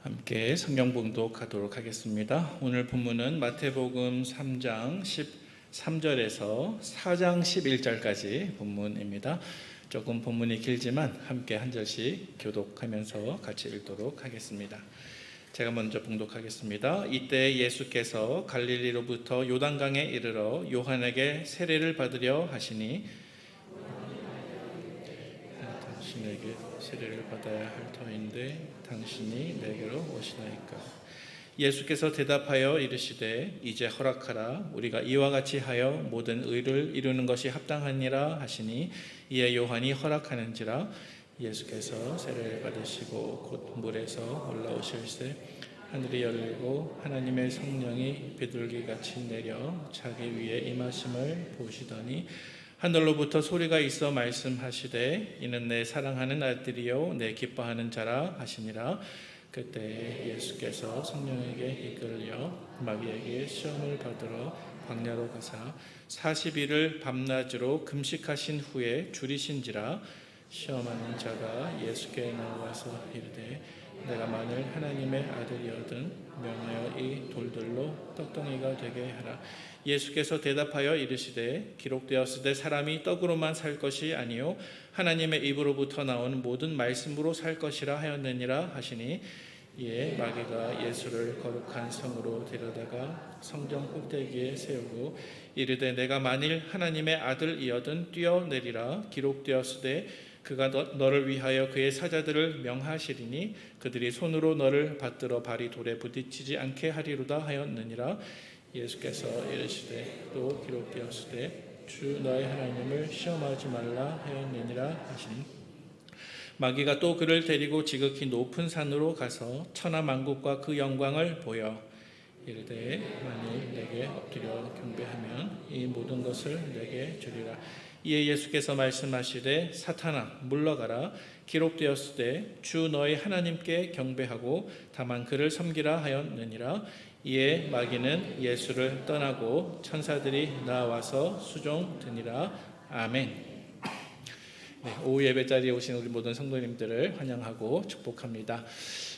함께 성경 봉독하도록 하겠습니다. 오늘 본문은 마태복음 3장 13절에서 4장 11절까지 본문입니다. 조금 본문이 길지만 함께 한 절씩 교독하면서 같이 읽도록 하겠습니다. 제가 먼저 봉독하겠습니다. 이때 예수께서 갈릴리로부터 요단강에 이르러 요한에게 세례를 받으려 하시니 당신에게 세례를 받아야 할 터인데 당신이 내게로 오시나이까. 예수께서 대답하여 이르시되 이제 허락하라. 우리가 이와 같이 하여 모든 의를 이루는 것이 합당하니라 하시니 이에 요한이 허락하는지라. 예수께서 세례를 받으시고 곧 물에서 올라오실새 하늘이 열리고 하나님의 성령이 비둘기같이 내려 자기 위에 임하심을 보시더니 하늘로부터 소리가 있어 말씀하시되 이는 내 사랑하는 아들이요 내 기뻐하는 자라 하시니라. 그때 예수께서 성령에게 이끌려 마귀에게 시험을 받으러 광야로 가사 40일을 밤낮으로 금식하신 후에 줄이신지라. 시험하는 자가 예수께 나와서 이르되 내가 만일 하나님의 아들이거든 명하여 이 돌들로 떡덩이가 되게 하라. 예수께서 대답하여 이르시되 기록되었으되 사람이 떡으로만 살 것이 아니요 하나님의 입으로부터 나온 모든 말씀으로 살 것이라 하였느니라 하시니 이에 마귀가 예수를 거룩한 성으로 데려다가 성전 꼭대기에 세우고 이르되 내가 만일 하나님의 아들이거든 뛰어내리라. 기록되었으되 그가 너를 위하여 그의 사자들을 명하시리니 그들이 손으로 너를 받들어 발이 돌에 부딪히지 않게 하리로다 하였느니라. 예수께서 이르시되 또 기록되었으되 주 너의 하나님을 시험하지 말라 하였느니라 하시니 마귀가 또 그를 데리고 지극히 높은 산으로 가서 천하 만국과 그 영광을 보여 이르되 만일 내게 엎드려 경배하면 이 모든 것을 내게 주리라. 이에 예수께서 말씀하시되 사탄아 물러가라. 기록되었으되 주 너의 하나님께 경배하고 다만 그를 섬기라 하였느니라. 이에 마귀는 예수를 떠나고 천사들이 나와서 수종드니라. 아멘. 오후 예배 자리에 오신 우리 모든 성도님들을 환영하고 축복합니다.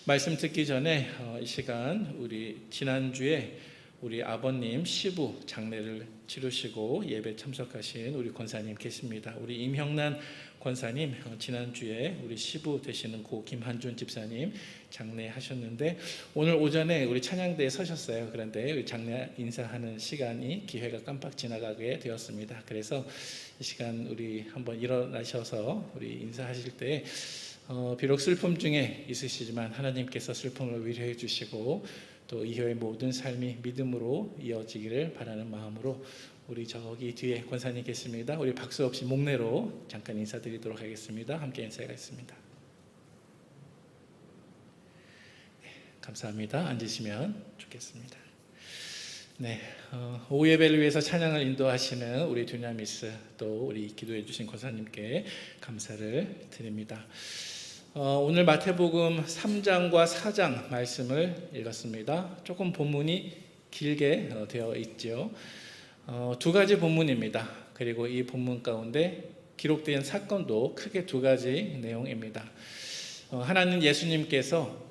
말씀 듣기 전에 이 시간 우리 지난주에 우리 아버님 시부 장례를 치르시고 예배 참석하신 우리 권사님 계십니다. 우리 임형란 권사님 지난주에 우리 시부 되시는 고 김한준 집사님 장례하셨는데 오늘 오전에 우리 찬양대에 서셨어요. 그런데 우리 장례 인사하는 시간이 기회가 깜빡 지나가게 되었습니다. 그래서 이 시간 우리 한번 일어나셔서 우리 인사하실 때 비록 슬픔 중에 있으시지만 하나님께서 슬픔을 위로해 주시고 또 이후의 모든 삶이 믿음으로 이어지기를 바라는 마음으로 우리 저기 뒤에 권사님 계십니다. 우리 박수 없이 목례로 잠깐 인사드리도록 하겠습니다. 함께 인사하겠습니다. 네, 감사합니다. 앉으시면 좋겠습니다. 네, 오후 예배를 위해서 찬양을 인도하시는 우리 두냐미스 또 우리 기도해 주신 권사님께 감사를 드립니다. 오늘 마태복음 3장과 4장 말씀을 읽었습니다. 조금 본문이 길게 되어 있죠. 두 가지 본문입니다. 그리고 이 본문 가운데 기록된 사건도 크게 두 가지 내용입니다. 하나는 예수님께서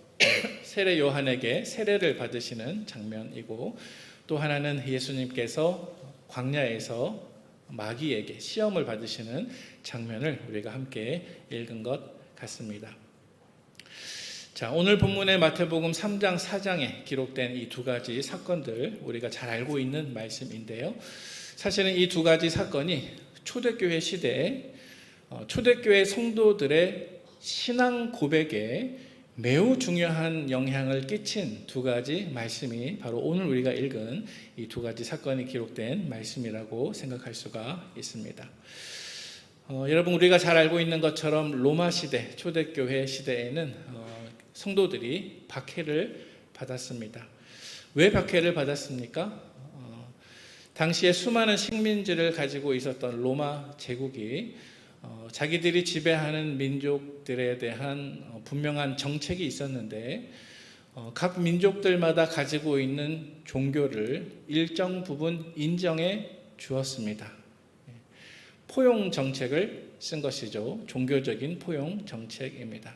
세례 요한에게 세례를 받으시는 장면이고 또 하나는 예수님께서 광야에서 마귀에게 시험을 받으시는 장면을 우리가 함께 읽은 것 같습니다. 자, 오늘 본문의 마태복음 3장 4장에 기록된 이 두 가지 사건들 우리가 잘 알고 있는 말씀인데요. 사실은 이 두 가지 사건이 초대교회 시대에 초대교회 성도들의 신앙 고백에 매우 중요한 영향을 끼친 두 가지 말씀이 바로 오늘 우리가 읽은 이 두 가지 사건이 기록된 말씀이라고 생각할 수가 있습니다. 여러분 우리가 잘 알고 있는 것처럼 로마 시대 초대교회 시대에는 성도들이 박해를 받았습니다. 왜 박해를 받았습니까? 당시에 수많은 식민지를 가지고 있었던 로마 제국이 자기들이 지배하는 민족들에 대한 분명한 정책이 있었는데 각 민족들마다 가지고 있는 종교를 일정 부분 인정해 주었습니다. 포용 정책을 쓴 것이죠. 종교적인 포용 정책입니다.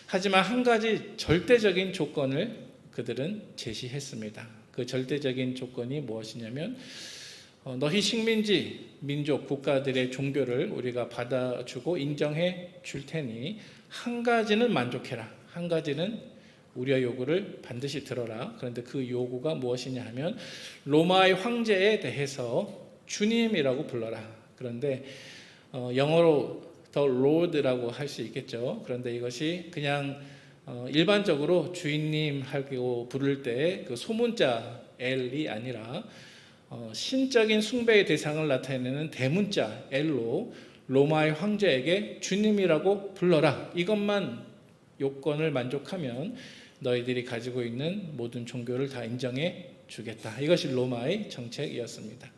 하지만 한 가지 절대적인 조건을 그들은 제시했습니다. 그 절대적인 조건이 무엇이냐면 너희 식민지 민족 국가들의 종교를 우리가 받아주고 인정해 줄 테니 한 가지는 만족해라. 한 가지는 우리의 요구를 반드시 들어라. 그런데 그 요구가 무엇이냐 하면 로마의 황제에 대해서 주님이라고 불러라. 그런데 영어로 더 로드라고 할 수 있겠죠. 그런데 이것이 그냥 일반적으로 주인님하고 부를 때 그 소문자 L이 아니라 신적인 숭배의 대상을 나타내는 대문자 L로 로마의 황제에게 주님이라고 불러라. 이것만 요건을 만족하면 너희들이 가지고 있는 모든 종교를 다 인정해 주겠다. 이것이 로마의 정책이었습니다.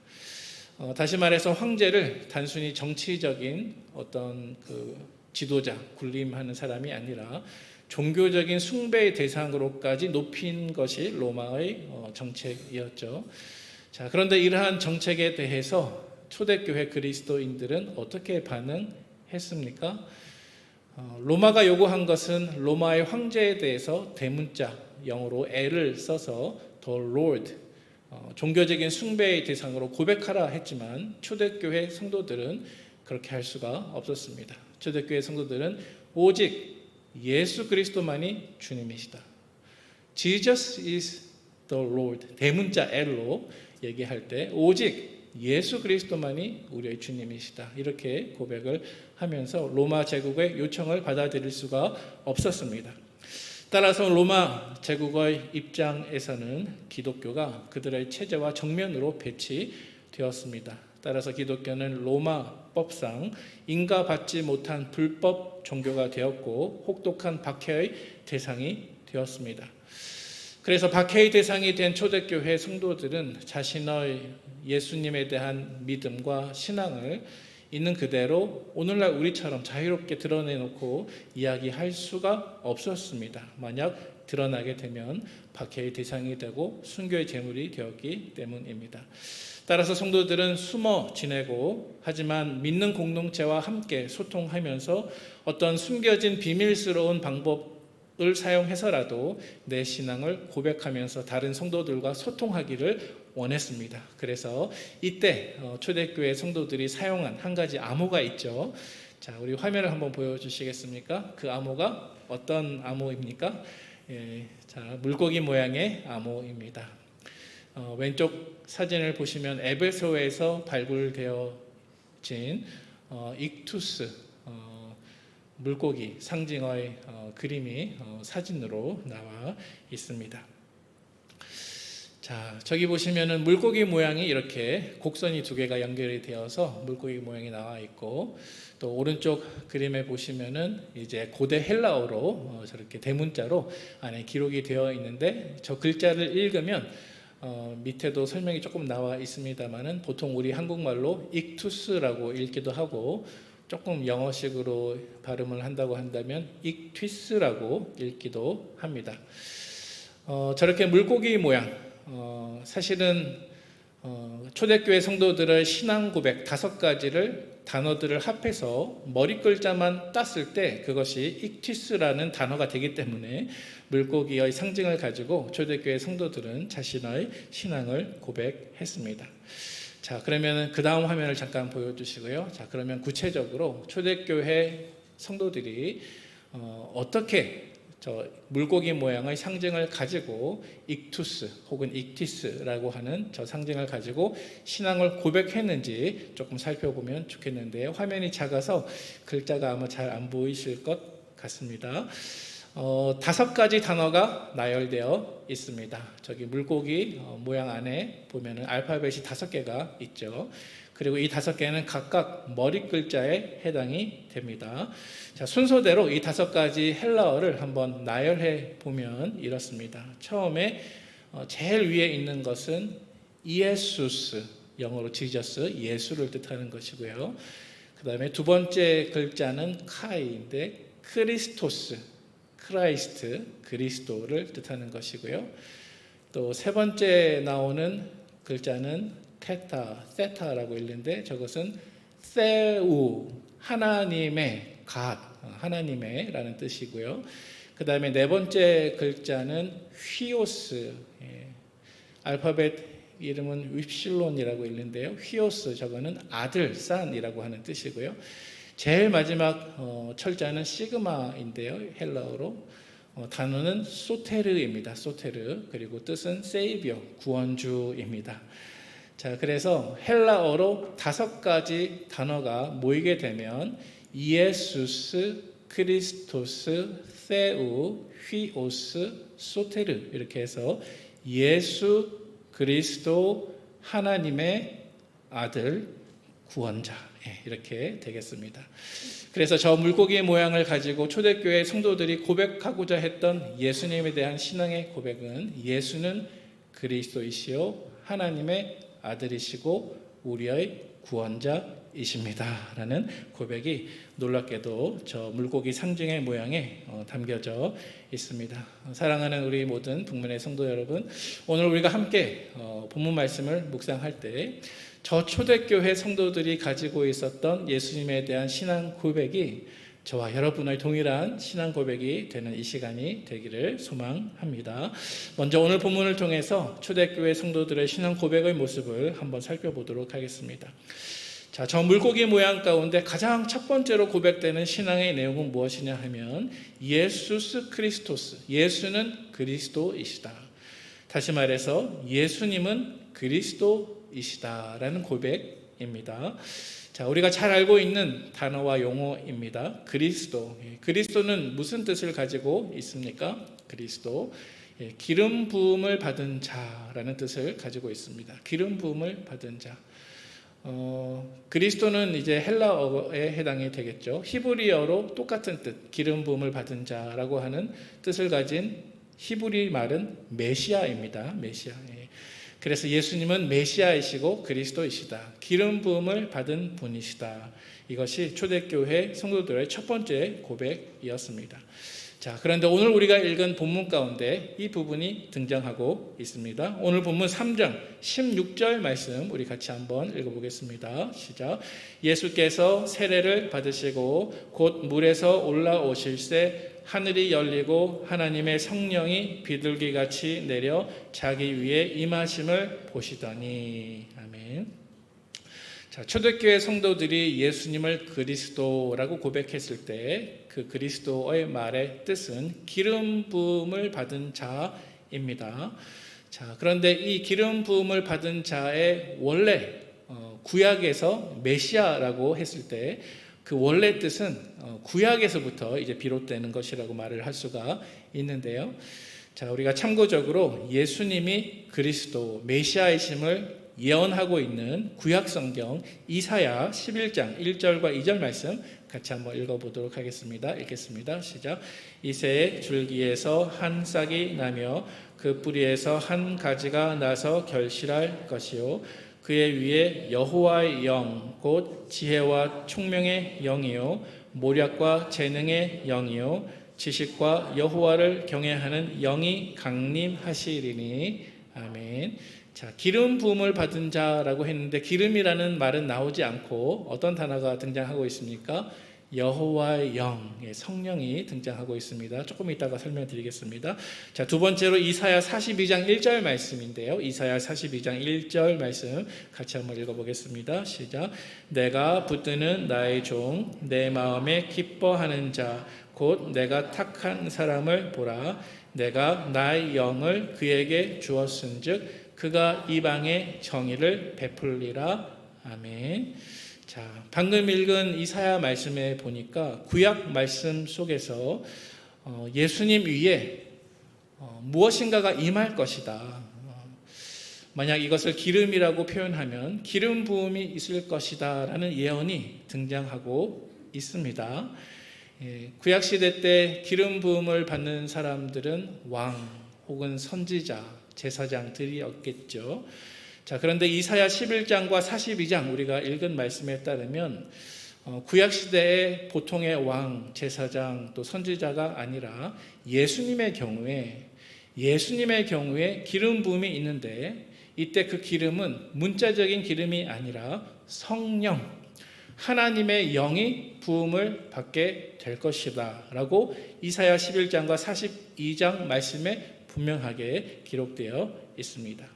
다시 말해서 황제를 단순히 정치적인 어떤 그 지도자, 군림하는 사람이 아니라 종교적인 숭배의 대상으로까지 높인 것이 로마의 정책이었죠. 자, 그런데 이러한 정책에 대해서 초대교회 그리스도인들은 어떻게 반응했습니까? 로마가 요구한 것은 로마의 황제에 대해서 대문자 영어로 L을 써서 the Lord, 종교적인 숭배의 대상으로 고백하라 했지만 초대교회 성도들은 그렇게 할 수가 없었습니다. 초대교회 성도들은 오직 예수 그리스도만이 주님이시다. Jesus is the Lord. 대문자 L로 얘기할 때 오직 예수 그리스도만이 우리의 주님이시다. 이렇게 고백을 하면서 로마 제국의 요청을 받아들일 수가 없었습니다. 따라서 로마 제국의 입장에서는 기독교가 그들의 체제와 정면으로 배치되었습니다. 따라서 기독교는 로마 법상 인가받지 못한 불법 종교가 되었고 혹독한 박해의 대상이 되었습니다. 그래서 박해의 대상이 된 초대교회 성도들은 자신의 예수님에 대한 믿음과 신앙을 있는 그대로 오늘날 우리처럼 자유롭게 드러내놓고 이야기할 수가 없었습니다. 만약 드러나게 되면 박해의 대상이 되고 순교의 제물이 되었기 때문입니다. 따라서 성도들은 숨어 지내고 하지만 믿는 공동체와 함께 소통하면서 어떤 숨겨진 비밀스러운 방법을 사용해서라도 내 신앙을 고백하면서 다른 성도들과 소통하기를 원했습니다. 그래서 이때 초대교회 성도들이 사용한 한 가지 암호가 있죠. 자, 우리 화면을 한번 보여주시겠습니까? 그 암호가 어떤 암호입니까? 자, 물고기 모양의 암호입니다. 왼쪽 사진을 보시면 에베소에서 발굴되어진 익투스 물고기 상징의 그림이 사진으로 나와 있습니다. 자, 저기 보시면은 물고기 모양이 이렇게 곡선이 두 개가 연결이 되어서 물고기 모양이 나와 있고, 또 오른쪽 그림에 보시면은 이제 고대 헬라어로 저렇게 대문자로 안에 기록이 되어 있는데, 저 글자를 읽으면 밑에도 설명이 조금 나와 있습니다만은 보통 우리 한국말로 익투스라고 읽기도 하고, 조금 영어식으로 발음을 한다고 한다면 익튀스라고 읽기도 합니다. 저렇게 물고기 모양, 사실은 초대교회 성도들의 신앙 고백 5가지를 단어들을 합해서 머리 글자만 땄을 때 그것이 익티스라는 단어가 되기 때문에 물고기의 상징을 가지고 초대교회 성도들은 자신의 신앙을 고백했습니다. 자, 그러면 그 다음 화면을 잠깐 보여주시고요. 자, 그러면 구체적으로 초대교회 성도들이 어떻게 저 물고기 모양의 상징을 가지고 익투스 혹은 익티스라고 하는 저 상징을 가지고 신앙을 고백했는지 조금 살펴보면 좋겠는데요. 화면이 작아서 글자가 아마 잘 안 보이실 것 같습니다. 5가지 단어가 나열되어 있습니다. 저기 물고기 모양 안에 보면은 알파벳이 5개가 있죠. 그리고 이 5개는 각각 머리 글자에 해당이 됩니다. 자, 순서대로 이 5가지 헬라어를 한번 나열해 보면 이렇습니다. 처음에 제일 위에 있는 것은 이에수스, 영어로 지저스, 예수를 뜻하는 것이고요. 그 다음에 두 번째 글자는 카이인데 크리스토스, 크라이스트, 그리스도를 뜻하는 것이고요. 또 세 번째 나오는 글자는 테타, 세타라고 읽는데 저것은 세우, 하나님의 갓, 하나님의 라는 뜻이고요. 그 다음에 네 번째 글자는 휘오스, 알파벳 이름은 윕실론이라고 읽는데요. 휘오스, 저거는 아들, 산이라고 하는 뜻이고요. 제일 마지막 철자는 시그마인데요. 헬라어로 단어는 소테르입니다. 소테르. 그리고 뜻은 세이비어, 구원주입니다. 자, 그래서 헬라어로 5가지 단어가 모이게 되면 이에수스, 크리스토스, 세우, 휘오스, 소테르, 이렇게 해서 예수 그리스도 하나님의 아들 구원자, 이렇게 되겠습니다. 그래서 저 물고기의 모양을 가지고 초대교회 성도들이 고백하고자 했던 예수님에 대한 신앙의 고백은 예수는 그리스도이시요 하나님의 아들이시고 우리의 구원자이십니다 라는 고백이 놀랍게도 저 물고기 상징의 모양에 담겨져 있습니다. 사랑하는 우리 모든 북문의 성도 여러분, 오늘 우리가 함께 본문 말씀을 묵상할 때 저 초대교회 성도들이 가지고 있었던 예수님에 대한 신앙 고백이 저와 여러분의 동일한 신앙 고백이 되는 이 시간이 되기를 소망합니다. 먼저 오늘 본문을 통해서 초대교회 성도들의 신앙 고백의 모습을 한번 살펴보도록 하겠습니다. 자, 저 물고기 모양 가운데 가장 첫 번째로 고백되는 신앙의 내용은 무엇이냐 하면 예수스 크리스토스, 예수는 그리스도이시다. 다시 말해서 예수님은 그리스도이시다라는 고백입니다. 자, 우리가 잘 알고 있는 단어와 용어입니다. 그리스도. 그리스도는 무슨 뜻을 가지고 있습니까? 그리스도. 기름 부음을 받은 자라는 뜻을 가지고 있습니다. 기름 부음을 받은 자. 그리스도는 이제 헬라어에 해당이 되겠죠. 히브리어로 똑같은 뜻, 기름 부음을 받은 자라고 하는 뜻을 가진 히브리 말은 메시아입니다. 메시아. 그래서 예수님은 메시아이시고 그리스도이시다. 기름 부음을 받은 분이시다. 이것이 초대교회 성도들의 첫 번째 고백이었습니다. 자, 그런데 오늘 우리가 읽은 본문 가운데 이 부분이 등장하고 있습니다. 오늘 본문 3장 16절 말씀 우리 같이 한번 읽어보겠습니다. 시작. 예수께서 세례를 받으시고 곧 물에서 올라오실새 하늘이 열리고 하나님의 성령이 비둘기같이 내려 자기 위에 임하심을 보시더니. 아멘. 자, 초대교회 성도들이 예수님을 그리스도라고 고백했을 때 그 그리스도의 말의 뜻은 기름 부음을 받은 자입니다. 자, 그런데 이 기름 부음을 받은 자의 원래 구약에서 메시아라고 했을 때 그 원래 뜻은 구약에서부터 이제 비롯되는 것이라고 말을 할 수가 있는데요. 자, 우리가 참고적으로 예수님이 그리스도 메시아이심을 예언하고 있는 구약 성경 이사야 11장 1절과 2절 말씀 같이 한번 읽어보도록 하겠습니다. 읽겠습니다. 시작. 이새의 줄기에서 한 싹이 나며 그 뿌리에서 한 가지가 나서 결실할 것이요 그의 위에 여호와의 영 곧 지혜와 총명의 영이요 모략과 재능의 영이요 지식과 여호와를 경외하는 영이 강림하시리니. 아멘. 자, 기름 부음을 받은 자라고 했는데 기름이라는 말은 나오지 않고 어떤 단어가 등장하고 있습니까? 여호와의 영, 성령이 등장하고 있습니다. 조금 이따가 설명드리겠습니다. 자, 두 번째로 이사야 42장 1절 말씀인데요. 이사야 42장 1절 말씀 같이 한번 읽어보겠습니다. 시작. 내가 붙드는 나의 종, 내 마음에 기뻐하는 자, 곧 내가 택한 사람을 보라. 내가 나의 영을 그에게 주었은즉 그가 이방의 정의를 베풀리라. 아멘. 자, 방금 읽은 이사야 말씀에 보니까 구약 말씀 속에서 예수님 위에 무엇인가가 임할 것이다. 만약 이것을 기름이라고 표현하면 기름 부음이 있을 것이다 라는 예언이 등장하고 있습니다. 구약 시대 때 기름 부음을 받는 사람들은 왕 혹은 선지자, 제사장들이었겠죠. 자, 그런데 이사야 11장과 42장 우리가 읽은 말씀에 따르면 구약 시대의 보통의 왕, 제사장 또 선지자가 아니라 예수님의 경우에 기름 부음이 있는데 이때 그 기름은 문자적인 기름이 아니라 성령, 하나님의 영이 부음을 받게 될 것이다 라고 이사야 11장과 42장 말씀에 분명하게 기록되어 있습니다.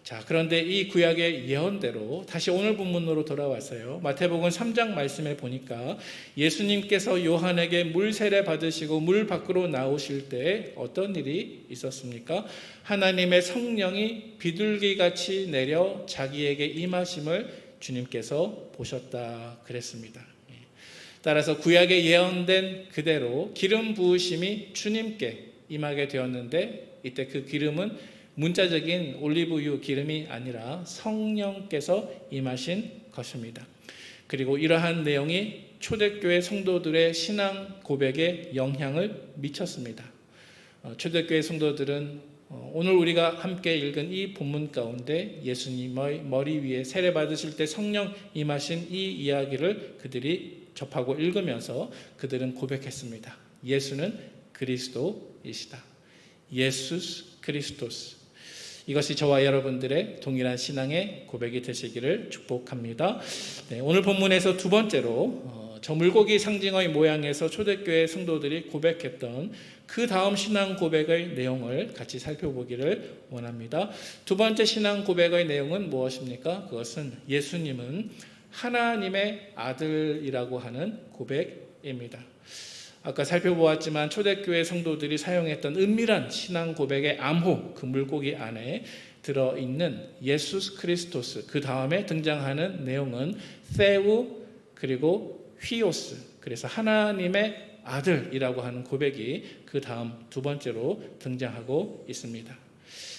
자, 그런데 이 구약의 예언대로 다시 오늘 본문으로 돌아왔어요. 마태복음 3장 말씀에 보니까 예수님께서 요한에게 물 세례 받으시고 물 밖으로 나오실 때 어떤 일이 있었습니까? 하나님의 성령이 비둘기같이 내려 자기에게 임하심을 주님께서 보셨다 그랬습니다. 따라서 구약에 예언된 그대로 기름 부으심이 주님께 임하게 되었는데, 이때 그 기름은 문자적인 올리브유 기름이 아니라 성령께서 임하신 것입니다. 그리고 이러한 내용이 초대교회 성도들의 신앙 고백에 영향을 미쳤습니다. 초대교회 성도들은 오늘 우리가 함께 읽은 이 본문 가운데 예수님의 머리 위에 세례 받으실 때 성령 임하신 이 이야기를 그들이 접하고 읽으면서 그들은 고백했습니다. 예수는 그리스도이시다. 예수스 그리스도스. 이것이 저와 여러분들의 동일한 신앙의 고백이 되시기를 축복합니다. 네, 오늘 본문에서 두 번째로 저 물고기 상징의 모양에서 초대교회 성도들이 고백했던 그 다음 신앙 고백의 내용을 같이 살펴보기를 원합니다. 두 번째 신앙 고백의 내용은 무엇입니까? 그것은 예수님은 하나님의 아들이라고 하는 고백입니다. 아까 살펴보았지만 초대교회 성도들이 사용했던 은밀한 신앙 고백의 암호, 그 물고기 안에 들어있는 예수스 크리스토스, 그 다음에 등장하는 내용은 세우 그리고 휘오스, 그래서 하나님의 아들이라고 하는 고백이 그 다음 두 번째로 등장하고 있습니다.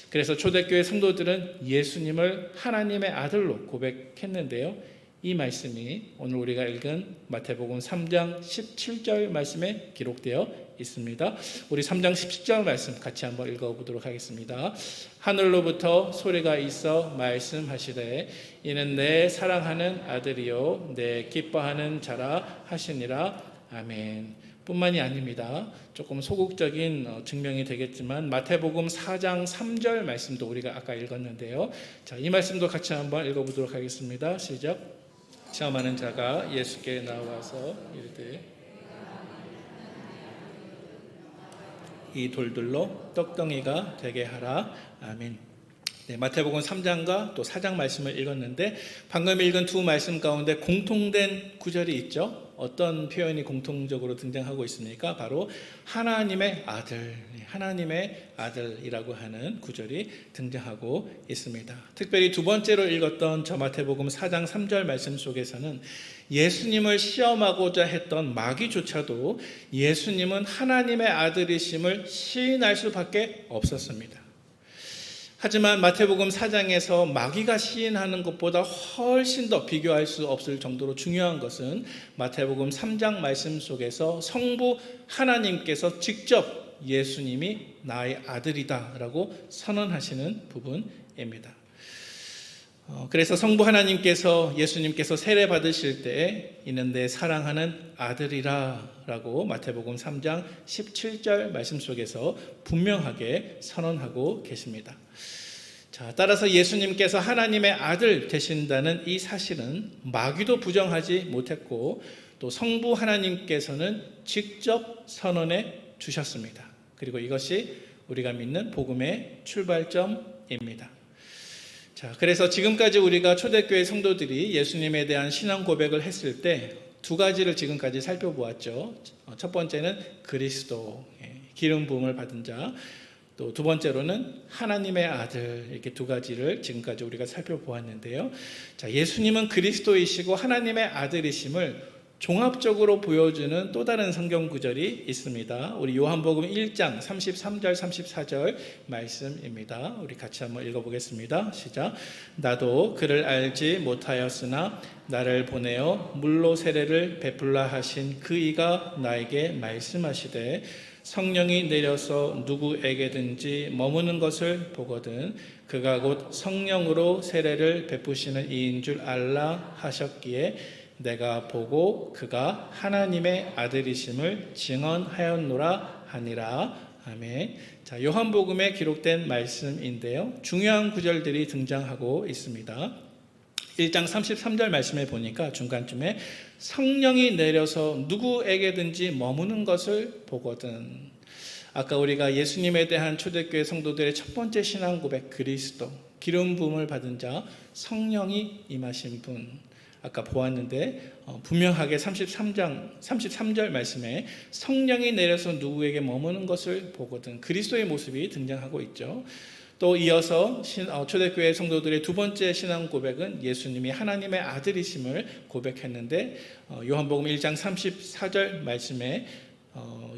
그래서 초대교회 성도들은 예수님을 하나님의 아들로 고백했는데요, 이 말씀이 오늘 우리가 읽은 마태복음 3장 17절 말씀에 기록되어 있습니다. 우리 3장 17절 말씀 같이 한번 읽어보도록 하겠습니다. 하늘로부터 소리가 있어 말씀하시되 이는 내 사랑하는 아들이요 내 기뻐하는 자라 하시니라. 아멘. 뿐만이 아닙니다. 조금 소극적인 증명이 되겠지만 마태복음 4장 3절 말씀도 우리가 아까 읽었는데요. 자, 이 말씀도 같이 한번 읽어보도록 하겠습니다. 시작. 체험하는 자가 예수께 나와서 이르되 이 돌들로 떡덩이가 되게 하라. 아멘. 네, 마태복음 3장과 또 4장 말씀을 읽었는데 방금 읽은 두 말씀 가운데 공통된 구절이 있죠. 어떤 표현이 공통적으로 등장하고 있습니까? 바로 하나님의 아들, 하나님의 아들이라고 하는 구절이 등장하고 있습니다. 특별히 두 번째로 읽었던 저 마태복음 4장 3절 말씀 속에서는 예수님을 시험하고자 했던 마귀조차도 예수님은 하나님의 아들이심을 시인할 수밖에 없었습니다. 하지만 마태복음 4장에서 마귀가 시인하는 것보다 훨씬 더 비교할 수 없을 정도로 중요한 것은 마태복음 3장 말씀 속에서 성부 하나님께서 직접 예수님이 나의 아들이다 라고 선언하시는 부분입니다. 그래서 성부 하나님께서 예수님께서 세례 받으실 때 이는 내 사랑하는 아들이라 라고 마태복음 3장 17절 말씀 속에서 분명하게 선언하고 계십니다. 자, 따라서 예수님께서 하나님의 아들 되신다는 이 사실은 마귀도 부정하지 못했고 또 성부 하나님께서는 직접 선언해 주셨습니다. 그리고 이것이 우리가 믿는 복음의 출발점입니다. 자, 그래서 지금까지 우리가 초대교회 성도들이 예수님에 대한 신앙 고백을 했을 때 두 가지를 지금까지 살펴보았죠. 첫 번째는 그리스도, 기름 부음을 받은 자, 또 두 번째로는 하나님의 아들, 이렇게 두 가지를 지금까지 우리가 살펴보았는데요. 자, 예수님은 그리스도이시고 하나님의 아들이심을 종합적으로 보여주는 또 다른 성경 구절이 있습니다. 우리 요한복음 1장 33절 34절 말씀입니다. 우리 같이 한번 읽어보겠습니다. 시작. 나도 그를 알지 못하였으나 나를 보내어 물로 세례를 베풀라 하신 그 이가 나에게 말씀하시되 성령이 내려서 누구에게든지 머무는 것을 보거든 그가 곧 성령으로 세례를 베푸시는 이인 줄 알라 하셨기에 내가 보고 그가 하나님의 아들이심을 증언하였노라 하니라. 아멘. 자, 요한복음에 기록된 말씀인데요. 중요한 구절들이 등장하고 있습니다. 1장 33절 말씀에 보니까 중간쯤에 성령이 내려서 누구에게든지 머무는 것을 보거든. 아까 우리가 예수님에 대한 초대교회 성도들의 첫 번째 신앙 고백, 그리스도, 기름 부음을 받은 자, 성령이 임하신 분, 아까 보았는데 분명하게 33절 말씀에 성령이 내려서 누구에게 머무는 것을 보거든, 그리스도의 모습이 등장하고 있죠. 또 이어서 초대교회 성도들의 두 번째 신앙 고백은 예수님이 하나님의 아들이심을 고백했는데, 요한복음 1장 34절 말씀에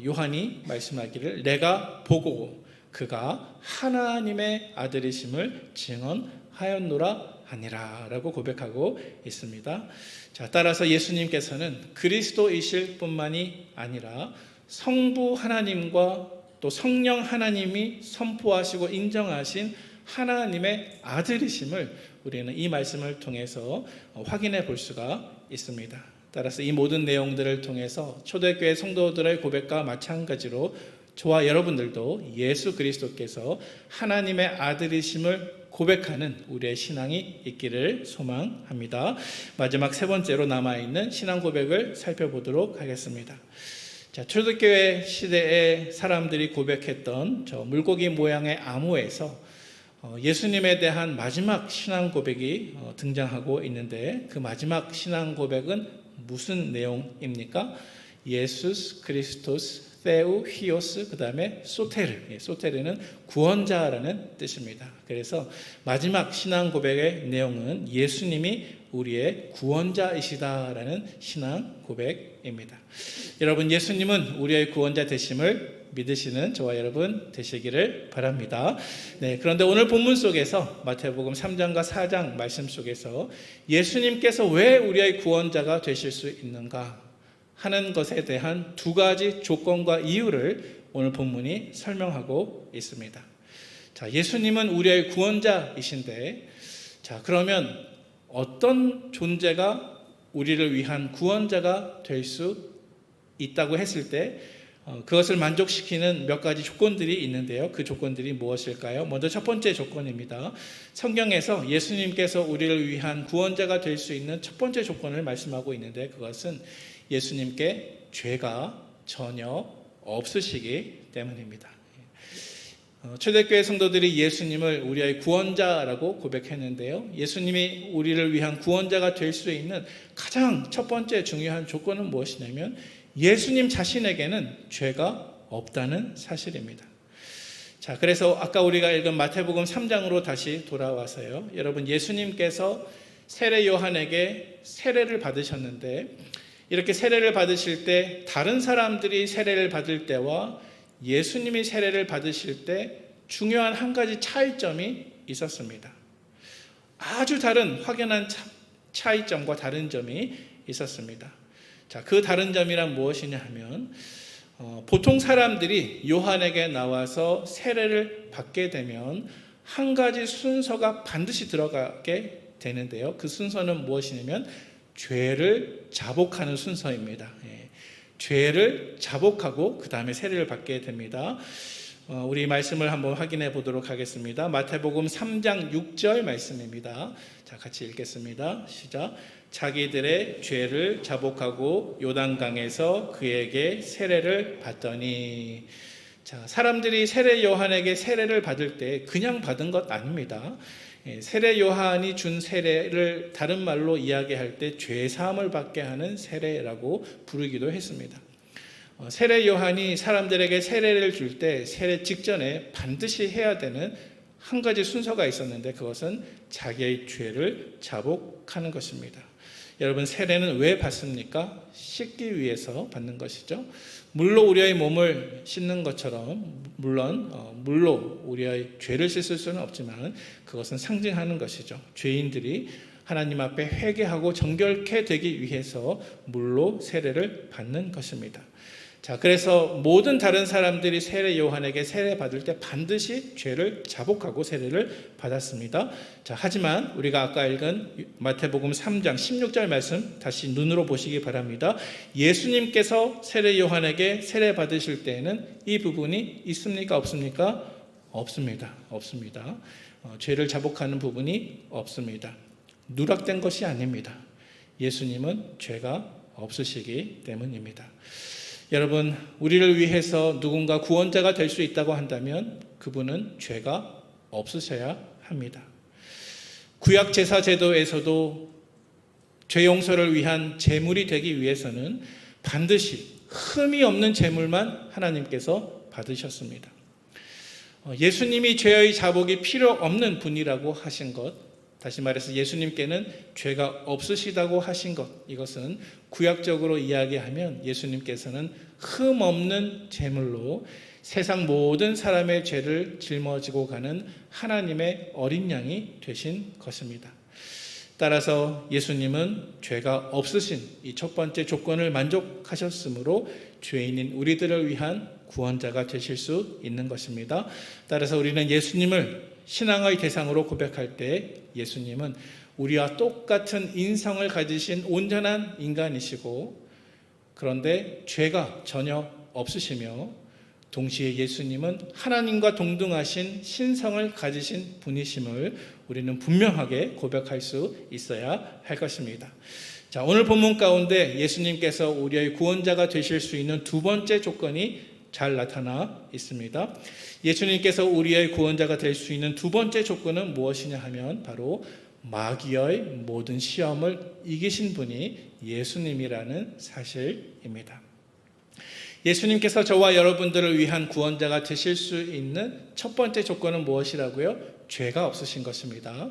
요한이 말씀하기를 내가 보고 그가 하나님의 아들이심을 증언하였노라 하니라 라고 고백하고 있습니다. 자, 따라서 예수님께서는 그리스도이실 뿐만이 아니라 성부 하나님과 또 성령 하나님이 선포하시고 인정하신 하나님의 아들이심을 우리는 이 말씀을 통해서 확인해 볼 수가 있습니다. 따라서 이 모든 내용들을 통해서 초대교회 성도들의 고백과 마찬가지로 저와 여러분들도 예수 그리스도께서 하나님의 아들이심을 고백하는 우리의 신앙이 있기를 소망합니다. 마지막 세 번째로 남아있는 신앙 고백을 살펴보도록 하겠습니다. 자, 초대교회 시대의 사람들이 고백했던 저 물고기 모양의 암호에서 예수님에 대한 마지막 신앙 고백이 등장하고 있는데, 그 마지막 신앙 고백은 무슨 내용입니까? 예수스 그리스토스 세우 히오스, 그 다음에 소테르, 소테르는 구원자라는 뜻입니다. 그래서 마지막 신앙 고백의 내용은 예수님이 우리의 구원자이시다라는 신앙 고백입니다. 여러분, 예수님은 우리의 구원자 되심을 믿으시는 저와 여러분 되시기를 바랍니다. 네, 그런데 오늘 본문 속에서 마태복음 3장과 4장 말씀 속에서 예수님께서 왜 우리의 구원자가 되실 수 있는가 하는 것에 대한 두 가지 조건과 이유를 오늘 본문이 설명하고 있습니다. 자, 예수님은 우리의 구원자이신데, 자, 그러면 어떤 존재가 우리를 위한 구원자가 될 수 있다고 했을 때 그것을 만족시키는 몇 가지 조건들이 있는데요. 그 조건들이 무엇일까요? 먼저 첫 번째 조건입니다. 성경에서 예수님께서 우리를 위한 구원자가 될 수 있는 첫 번째 조건을 말씀하고 있는데, 그것은 예수님께 죄가 전혀 없으시기 때문입니다. 초대교회 성도들이 예수님을 우리의 구원자라고 고백했는데요, 예수님이 우리를 위한 구원자가 될 수 있는 가장 첫 번째 중요한 조건은 무엇이냐면 예수님 자신에게는 죄가 없다는 사실입니다. 자, 그래서 아까 우리가 읽은 마태복음 3장으로 다시 돌아와서요, 여러분, 예수님께서 세례 요한에게 세례를 받으셨는데, 이렇게 세례를 받으실 때 다른 사람들이 세례를 받을 때와 예수님이 세례를 받으실 때 중요한 한 가지 차이점이 있었습니다. 아주 다른 확연한 차이점과 다른 점이 있었습니다. 자, 그 다른 점이란 무엇이냐 하면 보통 사람들이 요한에게 나와서 세례를 받게 되면 한 가지 순서가 반드시 들어가게 되는데요, 그 순서는 무엇이냐면 죄를 자복하는 순서입니다. 죄를 자복하고 그 다음에 세례를 받게 됩니다. 우리 말씀을 한번 확인해 보도록 하겠습니다. 마태복음 3장 6절 말씀입니다. 자, 같이 읽겠습니다. 시작. 자기들의 죄를 자복하고 요단강에서 그에게 세례를 받더니. 자, 사람들이 세례 요한에게 세례를 받을 때 그냥 받은 것 아닙니다. 세례 요한이 준 세례를 다른 말로 이야기할 때 죄사함을 받게 하는 세례라고 부르기도 했습니다. 세례 요한이 사람들에게 세례를 줄 때 세례 직전에 반드시 해야 되는 한 가지 순서가 있었는데, 그것은 자기의 죄를 자복하는 것입니다. 여러분, 세례는 왜 받습니까? 씻기 위해서 받는 것이죠. 물로 우리의 몸을 씻는 것처럼 물론 물로 우리의 죄를 씻을 수는 없지만 그것은 상징하는 것이죠. 죄인들이 하나님 앞에 회개하고 정결케 되기 위해서 물로 세례를 받는 것입니다. 자, 그래서 모든 다른 사람들이 세례 요한에게 세례 받을 때 반드시 죄를 자복하고 세례를 받았습니다. 자, 하지만 우리가 아까 읽은 마태복음 3장 16절 말씀 다시 눈으로 보시기 바랍니다. 예수님께서 세례 요한에게 세례 받으실 때에는 이 부분이 있습니까? 없습니까? 없습니다. 죄를 자복하는 부분이 없습니다. 누락된 것이 아닙니다. 예수님은 죄가 없으시기 때문입니다. 여러분, 우리를 위해서 누군가 구원자가 될 수 있다고 한다면 그분은 죄가 없으셔야 합니다. 구약 제사 제도에서도 죄 용서를 위한 제물이 되기 위해서는 반드시 흠이 없는 제물만 하나님께서 받으셨습니다. 예수님이 죄의 자복이 필요 없는 분이라고 하신 것, 다시 말해서 예수님께는 죄가 없으시다고 하신 것, 이것은 구약적으로 이야기하면 예수님께서는 흠 없는 제물로 세상 모든 사람의 죄를 짊어지고 가는 하나님의 어린 양이 되신 것입니다. 따라서 예수님은 죄가 없으신 이 첫 번째 조건을 만족하셨으므로 죄인인 우리들을 위한 구원자가 되실 수 있는 것입니다. 따라서 우리는 예수님을 신앙의 대상으로 고백할 때 예수님은 우리와 똑같은 인성을 가지신 온전한 인간이시고, 그런데 죄가 전혀 없으시며 동시에 예수님은 하나님과 동등하신 신성을 가지신 분이심을 우리는 분명하게 고백할 수 있어야 할 것입니다. 자, 오늘 본문 가운데 예수님께서 우리의 구원자가 되실 수 있는 두 번째 조건이 잘 나타나 있습니다. 예수님께서 우리의 구원자가 될 수 있는 두 번째 조건은 무엇이냐 하면 바로 마귀의 모든 시험을 이기신 분이 예수님이라는 사실입니다. 예수님께서 저와 여러분들을 위한 구원자가 되실 수 있는 첫 번째 조건은 무엇이라고요? 죄가 없으신 것입니다.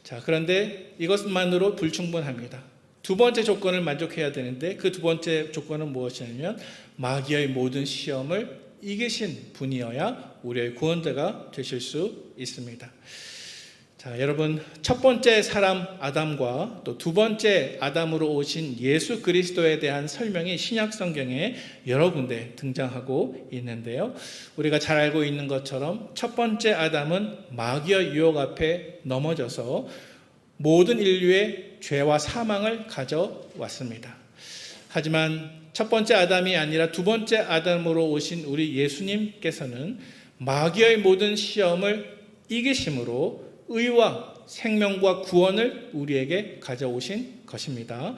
자, 그런데 이것만으로 불충분합니다. 두 번째 조건을 만족해야 되는데 그 두 번째 조건은 무엇이냐면 마귀의 모든 시험을 이기신 분이어야 우리의 구원자가 되실 수 있습니다. 자, 여러분, 첫 번째 사람 아담과 또 두 번째 아담으로 오신 예수 그리스도에 대한 설명이 신약 성경에 여러 군데 등장하고 있는데요. 우리가 잘 알고 있는 것처럼 첫 번째 아담은 마귀의 유혹 앞에 넘어져서 모든 인류의 죄와 사망을 가져왔습니다. 하지만 첫 번째 아담이 아니라 두 번째 아담으로 오신 우리 예수님께서는 마귀의 모든 시험을 이기심으로 의와 생명과 구원을 우리에게 가져오신 것입니다.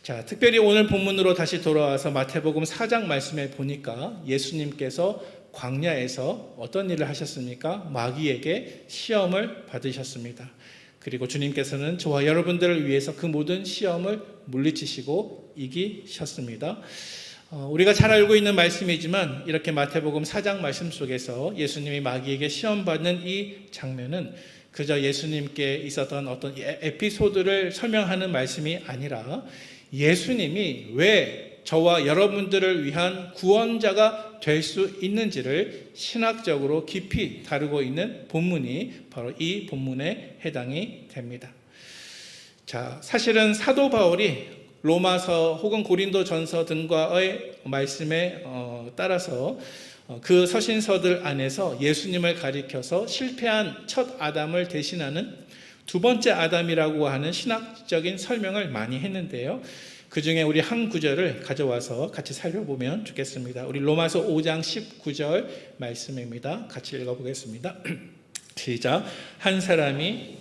자, 특별히 오늘 본문으로 다시 돌아와서 마태복음 4장 말씀에 보니까 예수님께서 광야에서 어떤 일을 하셨습니까? 마귀에게 시험을 받으셨습니다. 그리고 주님께서는 저와 여러분들을 위해서 그 모든 시험을 물리치시고 이기셨습니다. 우리가 잘 알고 있는 말씀이지만 이렇게 마태복음 4장 말씀 속에서 예수님이 마귀에게 시험받는 이 장면은 그저 예수님께 있었던 어떤 에피소드를 설명하는 말씀이 아니라 예수님이 왜 저와 여러분들을 위한 구원자가 될 수 있는지를 신학적으로 깊이 다루고 있는 본문이 바로 이 본문에 해당이 됩니다. 자, 사실은 사도 바울이 로마서 혹은 고린도전서 등과의 말씀에 따라서 그 서신서들 안에서 예수님을 가리켜서 실패한 첫 아담을 대신하는 두 번째 아담이라고 하는 신학적인 설명을 많이 했는데요. 그 중에 우리 한 구절을 가져와서 같이 살펴보면 좋겠습니다. 우리 로마서 5장 19절 말씀입니다. 같이 읽어보겠습니다. 시작. 한 사람이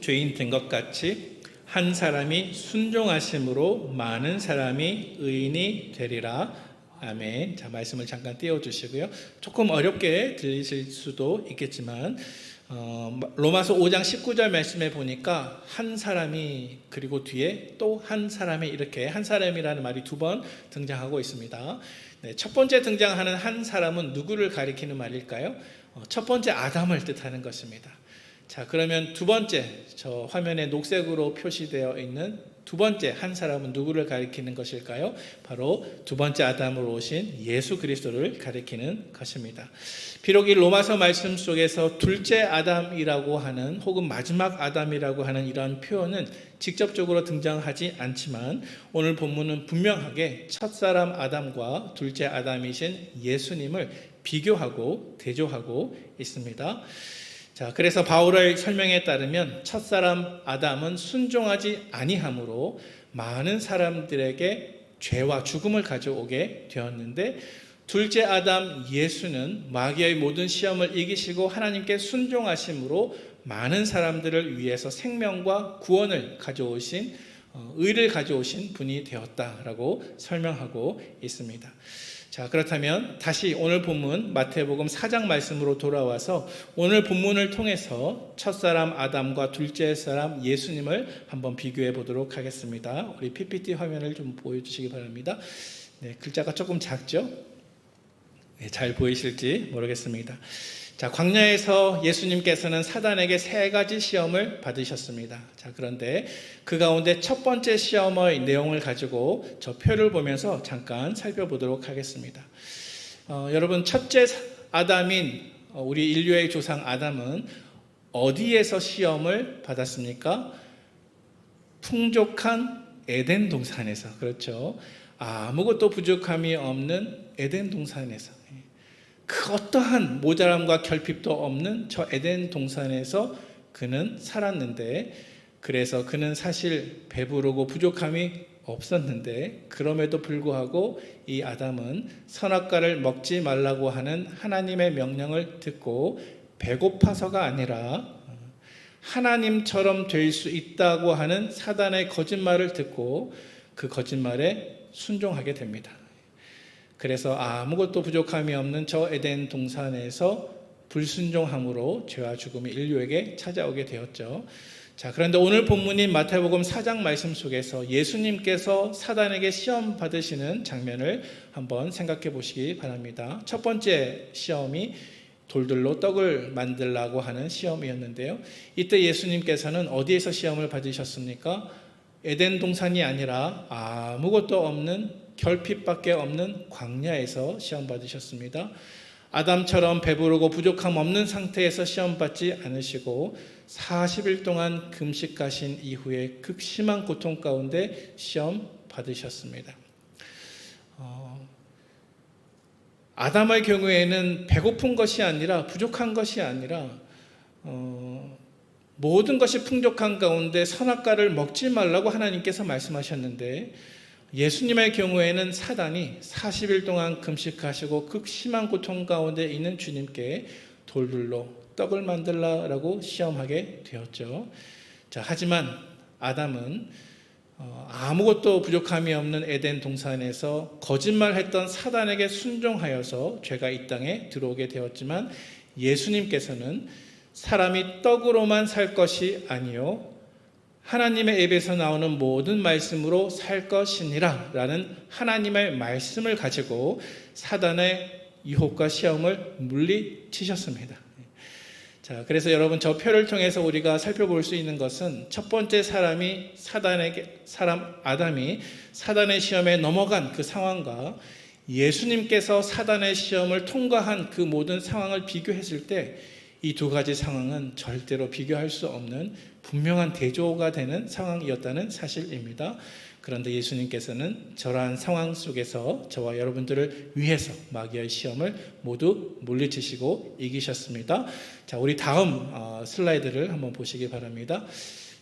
죄인 된 것 같이 한 사람이 순종하심으로 많은 사람이 의인이 되리라. 아멘. 자, 말씀을 잠깐 띄워주시고요. 조금 어렵게 들리실 수도 있겠지만 로마서 5장 19절 말씀에 보니까 한 사람이 그리고 뒤에 또 한 사람이 이렇게 한 사람이라는 말이 두 번 등장하고 있습니다. 네, 첫 번째 등장하는 한 사람은 누구를 가리키는 말일까요? 첫 번째 아담을 뜻하는 것입니다. 자, 그러면 두 번째, 저 화면에 녹색으로 표시되어 있는 두 번째 한 사람은 누구를 가리키는 것일까요? 바로 두 번째 아담으로 오신 예수 그리스도를 가리키는 것입니다. 비록 이 로마서 말씀 속에서 둘째 아담이라고 하는 혹은 마지막 아담이라고 하는 이런 표현은 직접적으로 등장하지 않지만 오늘 본문은 분명하게 첫사람 아담과 둘째 아담이신 예수님을 비교하고 대조하고 있습니다. 자, 그래서 바울의 설명에 따르면 첫사람 아담은 순종하지 아니함으로 많은 사람들에게 죄와 죽음을 가져오게 되었는데 둘째 아담 예수는 마귀의 모든 시험을 이기시고 하나님께 순종하심으로 많은 사람들을 위해서 생명과 구원을 가져오신 의를 가져오신 분이 되었다라고 설명하고 있습니다. 자, 그렇다면 다시 오늘 본문 마태복음 4장 말씀으로 돌아와서 오늘 본문을 통해서 첫사람 아담과 둘째 사람 예수님을 한번 비교해 보도록 하겠습니다. 우리 PPT 화면을 좀 보여주시기 바랍니다. 네, 글자가 조금 작죠? 네, 잘 보이실지 모르겠습니다. 자, 광야에서 예수님께서는 사단에게 3가지 시험을 받으셨습니다. 자, 그런데 그 가운데 첫 번째 시험의 내용을 가지고 저 표를 보면서 잠깐 살펴보도록 하겠습니다. 여러분, 첫째 아담인 우리 인류의 조상 아담은 어디에서 시험을 받았습니까? 풍족한 에덴 동산에서. 그렇죠. 아무것도 부족함이 없는 에덴 동산에서, 그 어떠한 모자람과 결핍도 없는 저 에덴 동산에서 그는 살았는데, 그래서 그는 사실 배부르고 부족함이 없었는데, 그럼에도 불구하고 이 아담은 선악과를 먹지 말라고 하는 하나님의 명령을 듣고 배고파서가 아니라 하나님처럼 될 수 있다고 하는 사단의 거짓말을 듣고 그 거짓말에 순종하게 됩니다. 그래서 아무것도 부족함이 없는 저 에덴 동산에서 불순종함으로 죄와 죽음이 인류에게 찾아오게 되었죠. 자, 그런데 오늘 본문인 마태복음 4장 말씀 속에서 예수님께서 사단에게 시험 받으시는 장면을 한번 생각해 보시기 바랍니다. 첫 번째 시험이 돌들로 떡을 만들라고 하는 시험이었는데요. 이때 예수님께서는 어디에서 시험을 받으셨습니까? 에덴 동산이 아니라 아무것도 없는 결핍밖에 없는 광야에서 시험 받으셨습니다. 아담처럼 배부르고 부족함 없는 상태에서 시험 받지 않으시고 40일 동안 금식하신 이후에 극심한 고통 가운데 시험 받으셨습니다. 아담의 경우에는 배고픈 것이 아니라 부족한 것이 아니라 모든 것이 풍족한 가운데 선악과를 먹지 말라고 하나님께서 말씀하셨는데, 예수님의 경우에는 사단이 40일 동안 금식하시고 극심한 고통 가운데 있는 주님께 돌들로 떡을 만들라라고 시험하게 되었죠. 자, 하지만 아담은 아무것도 부족함이 없는 에덴 동산에서 거짓말했던 사단에게 순종하여서 죄가 이 땅에 들어오게 되었지만, 예수님께서는 사람이 떡으로만 살 것이 아니요 하나님의 입에서 나오는 모든 말씀으로 살 것이니라 라는 하나님의 말씀을 가지고 사단의 유혹과 시험을 물리치셨습니다. 자, 그래서 여러분, 저 표를 통해서 우리가 살펴볼 수 있는 것은 첫 번째 아담이 사단의 시험에 넘어간 그 상황과 예수님께서 사단의 시험을 통과한 그 모든 상황을 비교했을 때 이 두 가지 상황은 절대로 비교할 수 없는 분명한 대조가 되는 상황이었다는 사실입니다. 그런데 예수님께서는 저러한 상황 속에서 저와 여러분들을 위해서 마귀의 시험을 모두 물리치시고 이기셨습니다. 자, 우리 다음 슬라이드를 한번 보시기 바랍니다.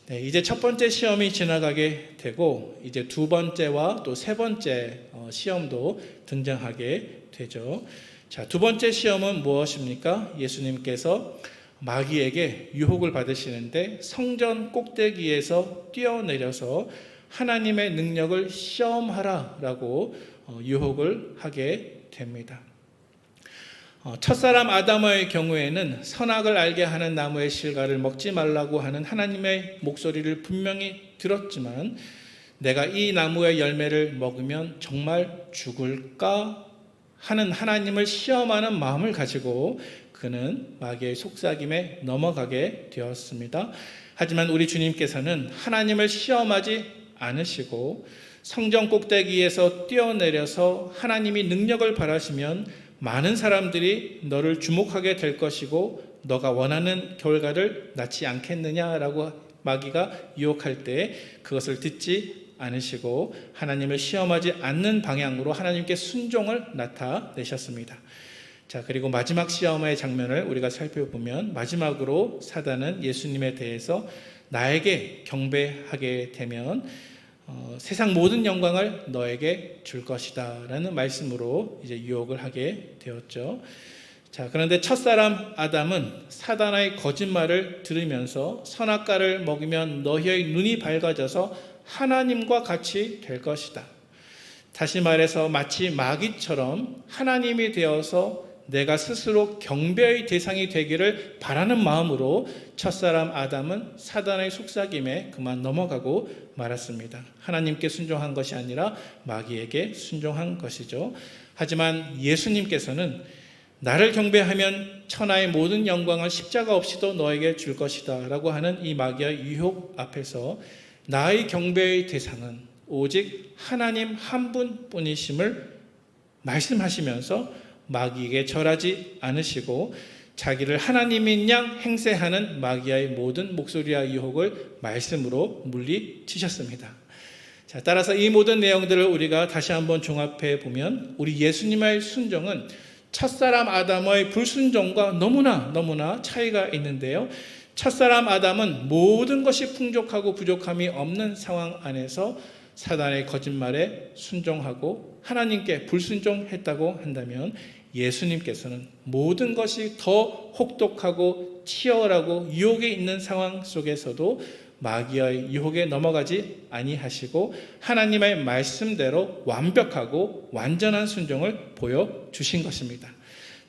네, 이제 첫 번째 시험이 지나가게 되고 이제 두 번째와 또 세 번째 시험도 등장하게 되죠. 자, 두 번째 시험은 무엇입니까? 예수님께서 마귀에게 유혹을 받으시는데 성전 꼭대기에서 뛰어내려서 하나님의 능력을 시험하라라고 유혹을 하게 됩니다. 첫사람 아담의 경우에는 선악을 알게 하는 나무의 실과를 먹지 말라고 하는 하나님의 목소리를 분명히 들었지만, 내가 이 나무의 열매를 먹으면 정말 죽을까 하는 하나님을 시험하는 마음을 가지고 그는 마귀의 속삭임에 넘어가게 되었습니다. 하지만 우리 주님께서는 하나님을 시험하지 않으시고 성전 꼭대기에서 뛰어내려서 하나님이 능력을 바라시면 많은 사람들이 너를 주목하게 될 것이고 너가 원하는 결과를 낳지 않겠느냐라고 마귀가 유혹할 때 그것을 듣지 않으시고 하나님을 시험하지 않는 방향으로 하나님께 순종을 나타내셨습니다. 자, 그리고 마지막 시험의 장면을 우리가 살펴보면 마지막으로 사단은 예수님에 대해서 나에게 경배하게 되면 세상 모든 영광을 너에게 줄 것이다 라는 말씀으로 이제 유혹을 하게 되었죠. 자, 그런데 첫사람 아담은 사단의 거짓말을 들으면서 선악과를 먹으면 너희의 눈이 밝아져서 하나님과 같이 될 것이다. 다시 말해서 마치 마귀처럼 하나님이 되어서 내가 스스로 경배의 대상이 되기를 바라는 마음으로 첫사람 아담은 사단의 속삭임에 그만 넘어가고 말았습니다. 하나님께 순종한 것이 아니라 마귀에게 순종한 것이죠. 하지만 예수님께서는 나를 경배하면 천하의 모든 영광을 십자가 없이도 너에게 줄 것이다 라고 하는 이 마귀의 유혹 앞에서 나의 경배의 대상은 오직 하나님 한 분뿐이심을 말씀하시면서 마귀에게 절하지 않으시고 자기를 하나님인 양 행세하는 마귀의 모든 목소리와 유혹을 말씀으로 물리치셨습니다. 자, 따라서 이 모든 내용들을 우리가 다시 한번 종합해 보면 우리 예수님의 순종은 첫사람 아담의 불순종과 너무나 차이가 있는데요. 첫사람 아담은 모든 것이 풍족하고 부족함이 없는 상황 안에서 사단의 거짓말에 순종하고 하나님께 불순종했다고 한다면 예수님께서는 모든 것이 더 혹독하고 치열하고 유혹이 있는 상황 속에서도 마귀의 유혹에 넘어가지 아니하시고 하나님의 말씀대로 완벽하고 완전한 순종을 보여주신 것입니다.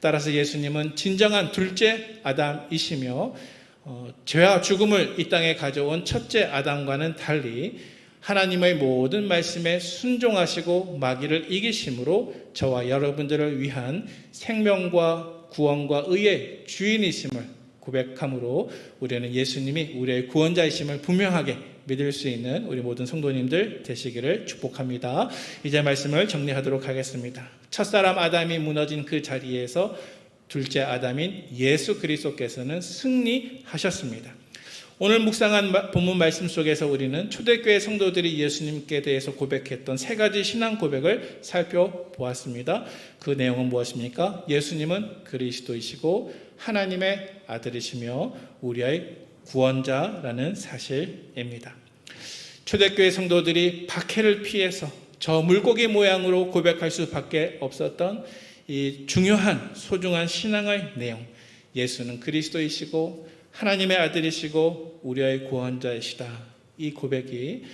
따라서 예수님은 진정한 둘째 아담이시며 죄와 죽음을 이 땅에 가져온 첫째 아담과는 달리 하나님의 모든 말씀에 순종하시고 마귀를 이기심으로 저와 여러분들을 위한 생명과 구원과 의의 주인이심을 고백함으로 우리는 예수님이 우리의 구원자이심을 분명하게 믿을 수 있는 우리 모든 성도님들 되시기를 축복합니다. 이제 말씀을 정리하도록 하겠습니다. 첫사람 아담이 무너진 그 자리에서 둘째 아담인 예수 그리스도께서는 승리하셨습니다. 오늘 묵상한 본문 말씀 속에서 우리는 초대교회 성도들이 예수님께 대해서 고백했던 세 가지 신앙 고백을 살펴보았습니다. 그 내용은 무엇입니까? 예수님은 그리스도이시고 하나님의 아들이시며 우리의 구원자라는 사실입니다. 초대교회 성도들이 박해를 피해서 저 물고기 모양으로 고백할 수밖에 없었던 이 중요한 소중한 신앙의 내용, 예수는 그리스도이시고 하나님의 아들이시고 우리의 구원자이시다. 이 고백이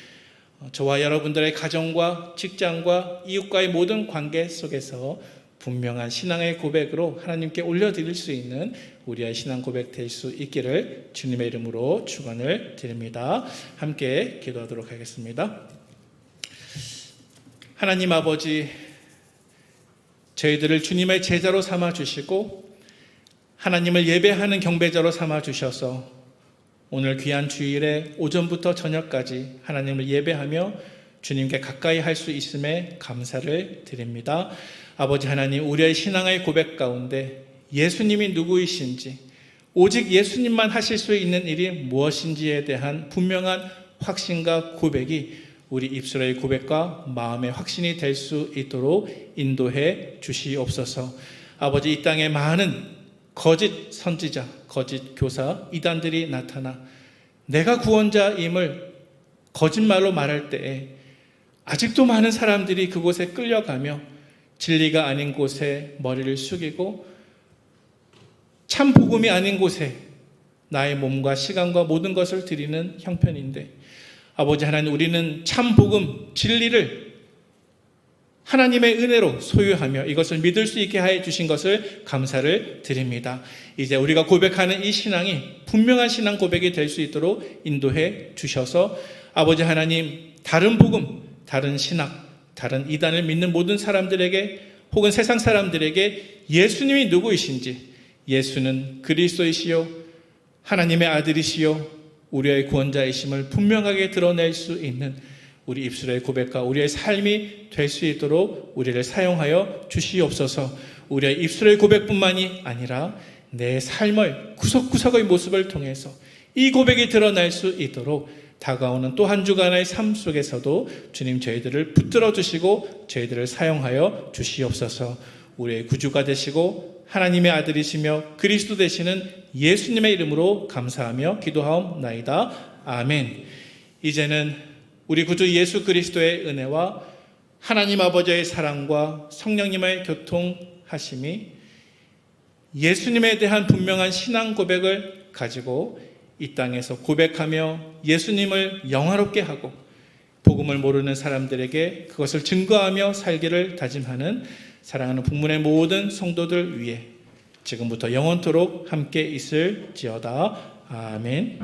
저와 여러분들의 가정과 직장과 이웃과의 모든 관계 속에서 분명한 신앙의 고백으로 하나님께 올려드릴 수 있는 우리의 신앙 고백 될 수 있기를 주님의 이름으로 축원을 드립니다. 함께 기도하도록 하겠습니다. 하나님 아버지, 저희들을 주님의 제자로 삼아주시고 하나님을 예배하는 경배자로 삼아주셔서 오늘 귀한 주일에 오전부터 저녁까지 하나님을 예배하며 주님께 가까이 할 수 있음에 감사를 드립니다. 아버지 하나님, 우리의 신앙의 고백 가운데 예수님이 누구이신지, 오직 예수님만 하실 수 있는 일이 무엇인지에 대한 분명한 확신과 고백이 우리 입술의 고백과 마음의 확신이 될 수 있도록 인도해 주시옵소서. 아버지, 이 땅에 많은 거짓 선지자, 거짓 교사, 이단들이 나타나 내가 구원자임을 거짓말로 말할 때에 아직도 많은 사람들이 그곳에 끌려가며 진리가 아닌 곳에 머리를 숙이고 참 복음이 아닌 곳에 나의 몸과 시간과 모든 것을 드리는 형편인데, 아버지 하나님, 우리는 참 복음, 진리를 하나님의 은혜로 소유하며 이것을 믿을 수 있게 해 주신 것을 감사를 드립니다. 이제 우리가 고백하는 이 신앙이 분명한 신앙 고백이 될 수 있도록 인도해 주셔서 아버지 하나님, 다른 복음, 다른 신학, 다른 이단을 믿는 모든 사람들에게 혹은 세상 사람들에게 예수님이 누구이신지, 예수는 그리스도이시요 하나님의 아들이시요 우리의 구원자이심을 분명하게 드러낼 수 있는 우리 입술의 고백과 우리의 삶이 될 수 있도록 우리를 사용하여 주시옵소서. 우리의 입술의 고백뿐만이 아니라 내 삶의 구석구석의 모습을 통해서 이 고백이 드러날 수 있도록 다가오는 또 한 주간의 삶 속에서도 주님 저희들을 붙들어 주시고 저희들을 사용하여 주시옵소서. 우리의 구주가 되시고 하나님의 아들이시며 그리스도 되시는 예수님의 이름으로 감사하며 기도하옵나이다. 아멘. 이제는 우리 구주 예수 그리스도의 은혜와 하나님 아버지의 사랑과 성령님의 교통하심이 예수님에 대한 분명한 신앙 고백을 가지고 이 땅에서 고백하며 예수님을 영화롭게 하고 복음을 모르는 사람들에게 그것을 증거하며 살기를 다짐하는 사랑하는 북문의 모든 성도들 위해 지금부터 영원토록 함께 있을지어다. 아멘.